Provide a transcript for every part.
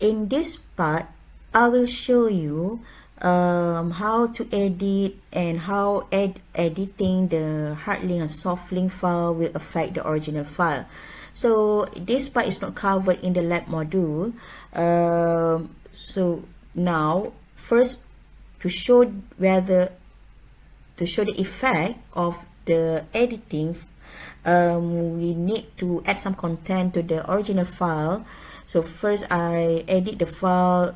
in this part, I will show you how to edit and how editing the hard link and soft link file will affect the original file. So this part is not covered in the lab module. So now, first, to show the effect of the editing, we need to add some content to the original file. So first, I edit the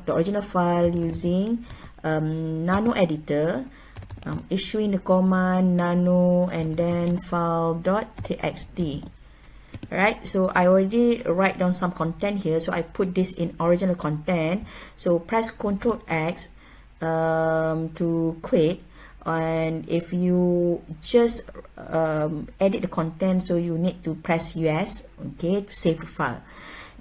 original file using nano editor, issuing the command nano and then file.txt. Right, so I already write down some content here, so I put this in original content. So press Ctrl X to quit, and if you just edit the content, so you need to press US, okay, to save the file.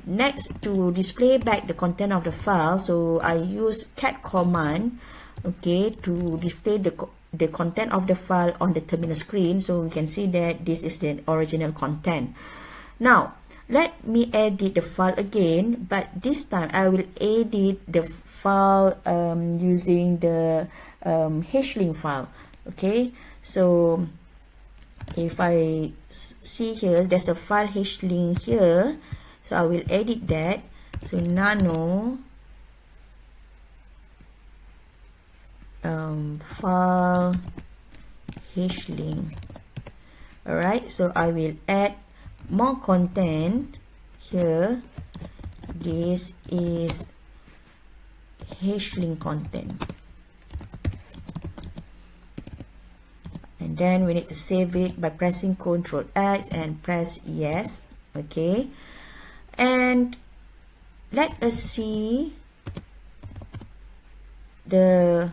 Next, to display back the content of the file, so I use cat command, okay, to display the content of the file on the terminal screen, so we can see that this is the original content. Now, let me edit the file again, but this time I will edit the file using the hlink file. Okay, so if I see here, there's a file hlink here, so I will edit that. So nano file hlink. Alright, so I will add more content here. This is hlink content, and then we need to save it by pressing Ctrl X and press yes. Okay, and let us see the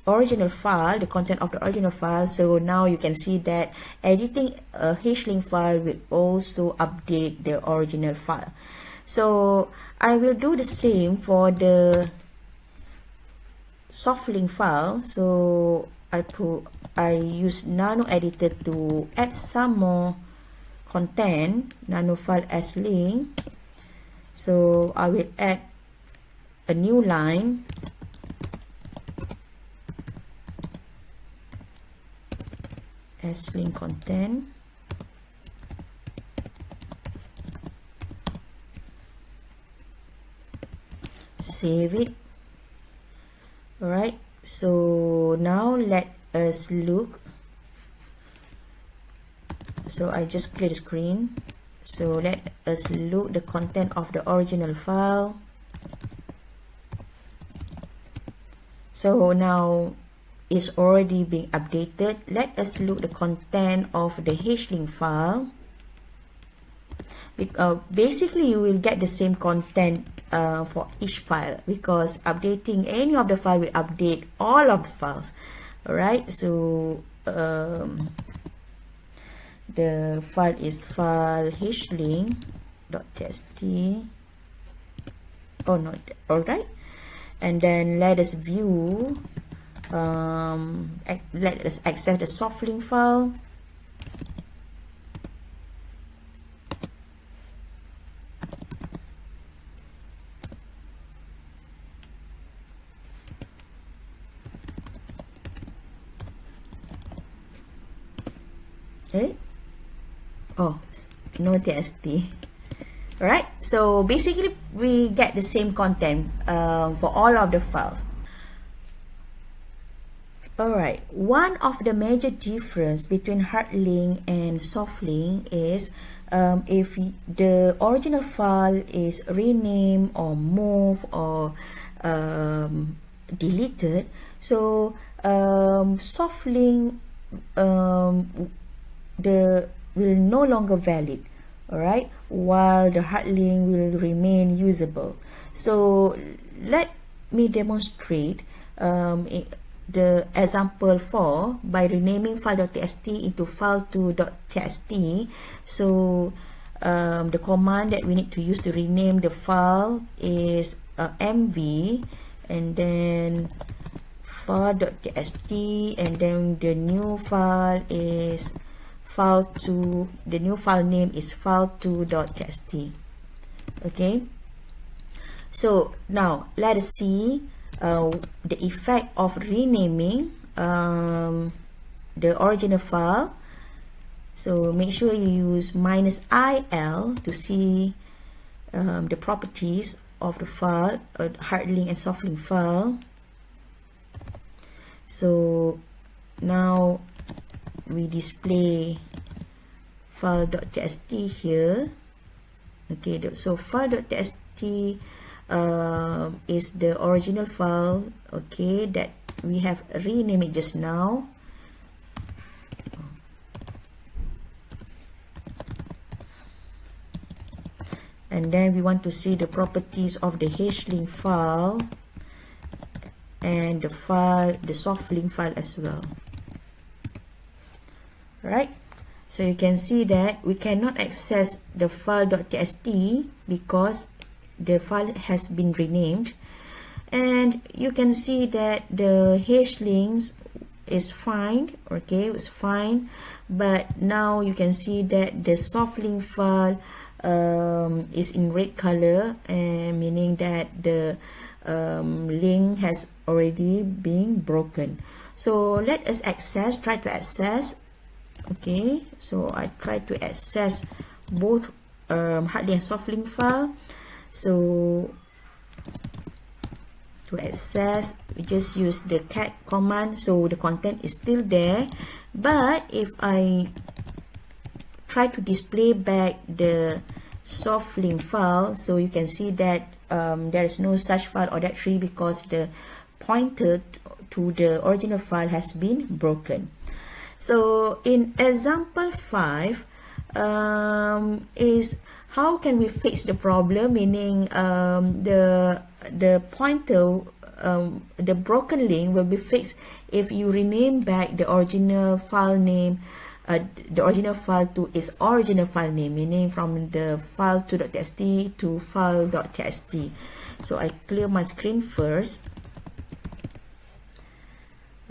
original file, the content of the original file. So now you can see that editing a hlink file will also update the original file. So I will do the same for the soft link file. So I use nano editor to add some more content, nano file as link. So I will add a new line, as link content, save it. Alright, so now let us look. So I just clear the screen. So let us look the content of the original file. So now is already being updated. Let us look the content of the hlink file. Basically, you will get the same content for each file, because updating any of the file will update all of the files. Alright, so the file is file hlink.txt. Oh no, alright, and then let us view. Let us access the soft link file. Okay. Oh, no txt. Alright, so basically we get the same content for all of the files. Alright, one of the major difference between hard link and soft link is if the original file is renamed or moved or deleted, so soft link will no longer valid, alright, while the hard link will remain usable. So let me demonstrate the example 4 by renaming file.txt into file2.txt. So the command that we need to use to rename the file is mv and then file.txt, and then the new file is file2, the new file name is file2.txt. Okay, So now let us see the effect of renaming the original file. So make sure you use -il to see the properties of the file, hard link and soft link file. So now we display file.txt here. Okay, so file.txt is the original file, okay, that we have renamed it just now. And then we want to see the properties of the H-link file and the soft link file as well. Right? So you can see that we cannot access the file.txt because the file has been renamed. And you can see that the H-links is fine, okay, it's fine, but now you can see that the soft link file is in red color, and meaning that the link has already been broken. So let us try to access. Okay, so I try to access both hard link and soft link file. So to access, we just use the cat command, so the content is still there. But if I try to display back the soft link file, so you can see that there is no such file or directory because the pointer to the original file has been broken. So in example 5 is how can we fix the problem, meaning the pointer, the broken link will be fixed if you rename back the original file name, the original file to its original file name, meaning from the file2.txt to file.txt. So I clear my screen first.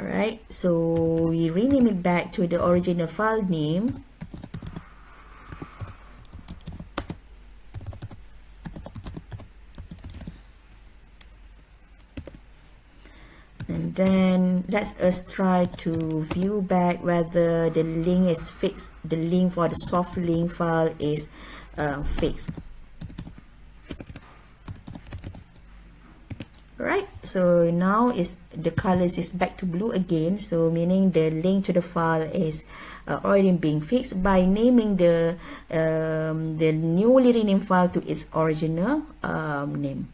Alright, so we rename it back to the original file name. And then let us try to view back whether the link is fixed. The link for the soft link file is fixed. Right, so now the colors is back to blue again, so meaning the link to the file is already being fixed by naming the newly renamed file to its original name.